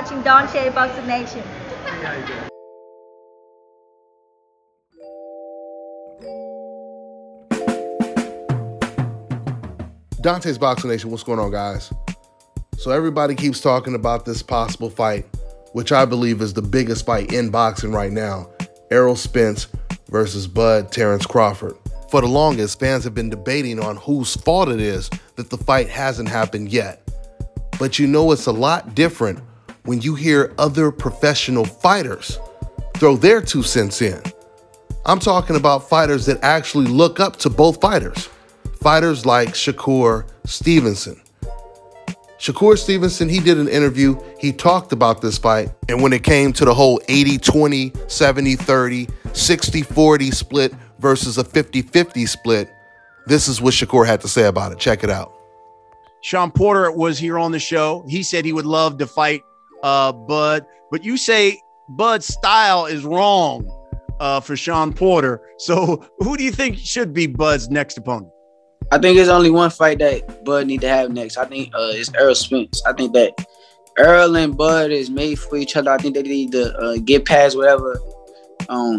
watching Dontaesboxingnation. Dontaesboxingnation, what's going on, guys? So everybody keeps talking about this possible fight, which I believe is the biggest fight in boxing right now, Errol Spence versus Terence Crawford. For the longest, fans have been debating on whose fault it is that the fight hasn't happened yet. But you know it's a lot different when you hear other professional fighters throw their 2 cents in. I'm talking about fighters that actually look up to both fighters. Fighters like Sharkur, Stevenson. Sharkur Stevenson, he did an interview, he talked about this fight, and when it came to the whole 80-20, 70-30, 60-40 split versus a 50-50 split, this is what Sharkur had to say about it. Check it out. Sean Porter was here on the show. He said he would love to fight Bud, but you say Bud's style is wrong for Sean Porter. So who do you think should be Bud's next opponent? I think there's only one fight that Bud need to have next. I think it's Errol Spence. I think that Errol and Bud is made for each other. I think they need to get past whatever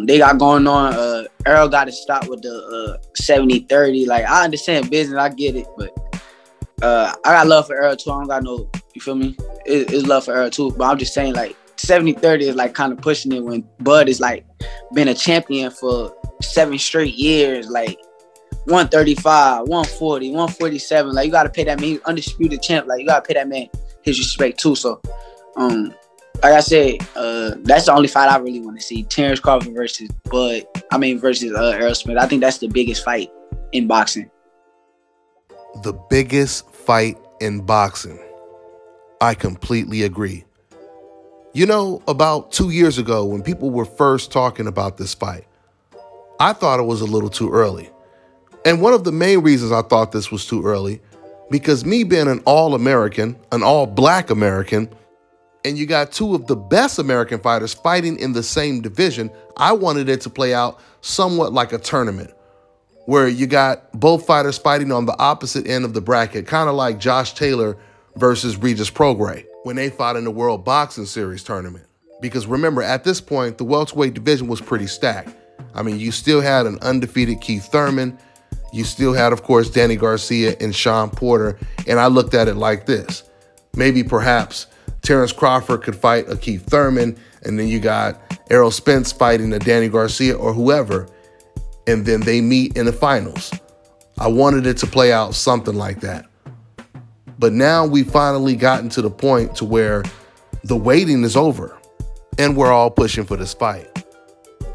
they got going on. Errol got to stop with the 70-30. Like, I understand business. I get it. But I got love for Errol, too. I don't got no, you feel me? It's love for Errol, too. But I'm just saying, like, 70-30 is, like, kind of pushing it when Bud is, like, been a champion for 7 straight years. Like, 135, 140, 147. Like, you got to pay that man. He's undisputed champ. Like, you got to pay that man his respect, too. So, like I said, that's the only fight I really want to see. Terence Crawford versus Errol Spence. I think that's the biggest fight in boxing. The biggest fight in boxing. I completely agree. You know, about 2 years ago, when people were first talking about this fight, I thought it was a little too early. And one of the main reasons I thought this was too early, because me being an all-American, an all-black American, and you got 2 of the best American fighters fighting in the same division, I wanted it to play out somewhat like a tournament, where you got both fighters fighting on the opposite end of the bracket, kind of like Josh Taylor versus Regis Prograis when they fought in the World Boxing Series tournament. Because remember, at this point, the welterweight division was pretty stacked. I mean, you still had an undefeated Keith Thurman. You still had, of course, Danny Garcia and Sean Porter. And I looked at it like this. Maybe perhaps Terence Crawford could fight a Keith Thurman, and then you got Errol Spence fighting a Danny Garcia or whoever, and then they meet in the finals. I wanted it to play out something like that. But now we finally gotten to the point to where the waiting is over, and we're all pushing for this fight.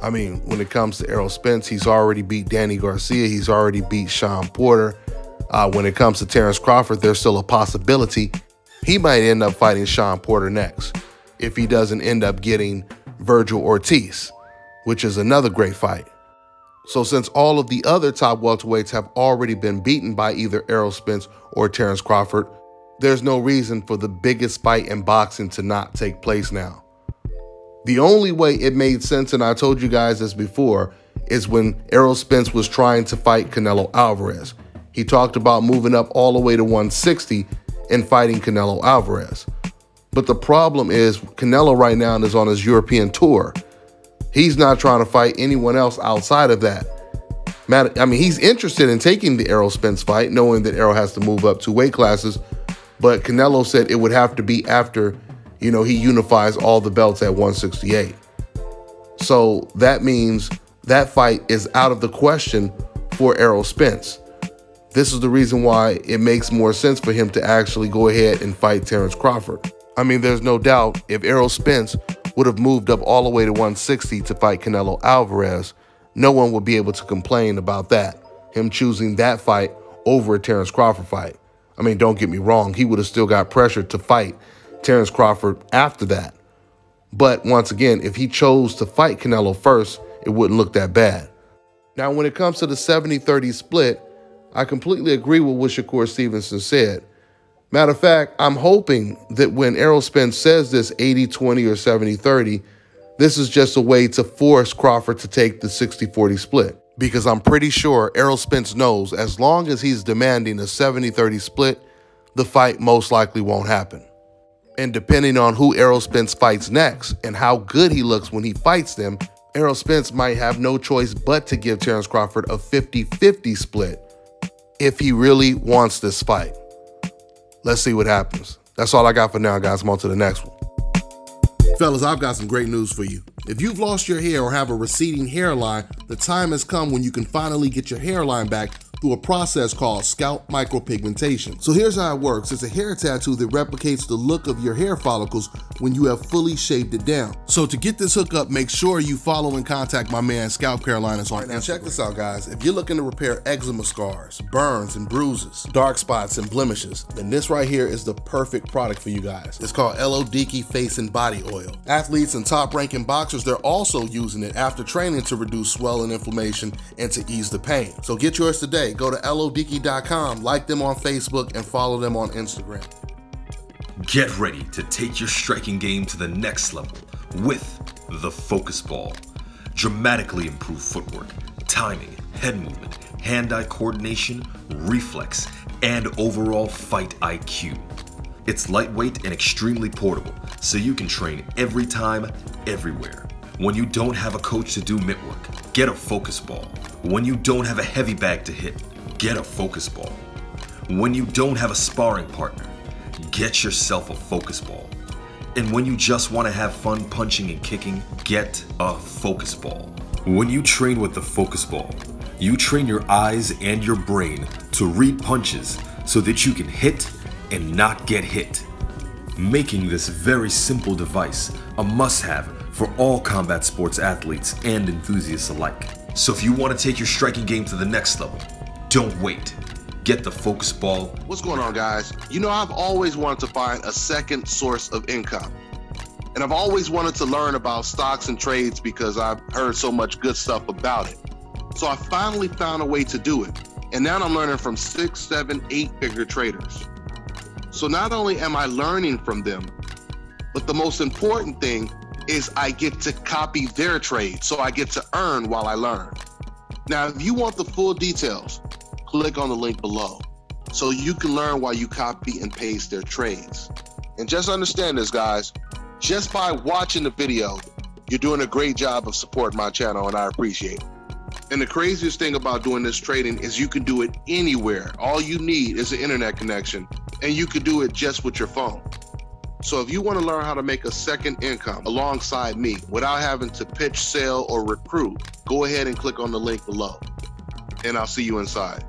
I mean, when it comes to Errol Spence, he's already beat Danny Garcia. He's already beat Sean Porter. When it comes to Terence Crawford, there's still a possibility he might end up fighting Sean Porter next if he doesn't end up getting Virgil Ortiz, which is another great fight. So since all of the other top welterweights have already been beaten by either Errol Spence or Terence Crawford, there's no reason for the biggest fight in boxing to not take place now. The only way it made sense, and I told you guys this before, is when Errol Spence was trying to fight Canelo Alvarez. He talked about moving up all the way to 160 and fighting Canelo Alvarez. But the problem is Canelo right now is on his European tour. He's not trying to fight anyone else outside of that. I mean, he's interested in taking the Errol Spence fight, knowing that Errol has to move up 2 weight classes. But Canelo said it would have to be after, you know, he unifies all the belts at 168. So that means that fight is out of the question for Errol Spence. This is the reason why it makes more sense for him to actually go ahead and fight Terence Crawford. I mean, there's no doubt if Errol Spence would have moved up all the way to 160 to fight Canelo Alvarez, no one would be able to complain about that, him choosing that fight over a Terence Crawford fight. I mean, don't get me wrong, he would have still got pressure to fight Terence Crawford after that. But once again, if he chose to fight Canelo first, it wouldn't look that bad. Now, when it comes to the 70-30 split, I completely agree with what Sharkur Stevenson said. Matter of fact, I'm hoping that when Errol Spence says this 80-20 or 70-30, this is just a way to force Crawford to take the 60-40 split. Because I'm pretty sure Errol Spence knows as long as he's demanding a 70-30 split, the fight most likely won't happen. And depending on who Errol Spence fights next and how good he looks when he fights them, Errol Spence might have no choice but to give Terence Crawford a 50-50 split if he really wants this fight. Let's see what happens. That's all I got for now, guys. I'm on to the next one. Fellas, I've got some great news for you. If you've lost your hair or have a receding hairline, the time has come when you can finally get your hairline back through a process called scalp micropigmentation. So here's how it works. It's a hair tattoo that replicates the look of your hair follicles when you have fully shaved it down. So to get this hookup, make sure you follow and contact my man ScalpCarolinas on Instagram. Now check this out, guys. If you're looking to repair eczema scars, burns and bruises, dark spots and blemishes, then this right here is the perfect product for you guys. It's called Elodiki Face and Body Oil. Athletes and top-ranking boxers, they're also using it after training to reduce swelling, inflammation, and to ease the pain. So get yours today. Go to elodiki.com, like them on Facebook, and follow them on Instagram. Get ready to take your striking game to the next level with the Focus Ball. Dramatically improved footwork, timing, head movement, hand-eye coordination, reflex, and overall fight IQ. It's lightweight and extremely portable, so you can train every time, everywhere. When you don't have a coach to do mitt work, get a Focus Ball. When you don't have a heavy bag to hit, get a Focus Ball. When you don't have a sparring partner, get yourself a Focus Ball. And when you just want to have fun punching and kicking, get a Focus Ball. When you train with the Focus Ball, you train your eyes and your brain to read punches so that you can hit and not get hit, making this very simple device a must-have for all combat sports athletes and enthusiasts alike. So if you want to take your striking game to the next level, don't wait. Get the Focus Ball. What's going on, guys? You know, I've always wanted to find a second source of income. And I've always wanted to learn about stocks and trades because I've heard so much good stuff about it. So I finally found a way to do it. And now I'm learning from 6, 7, 8-figure traders. So not only am I learning from them, but the most important thing is I get to copy their trade, so I get to earn while I learn. Now, if you want the full details, click on the link below so you can learn while you copy and paste their trades. And just understand this, guys, just by watching the video, you're doing a great job of supporting my channel, and I appreciate it. And the craziest thing about doing this trading is you can do it anywhere. All you need is an internet connection, and you can do it just with your phone. So if you want to learn how to make a second income alongside me without having to pitch, sell, or recruit, go ahead and click on the link below, and I'll see you inside.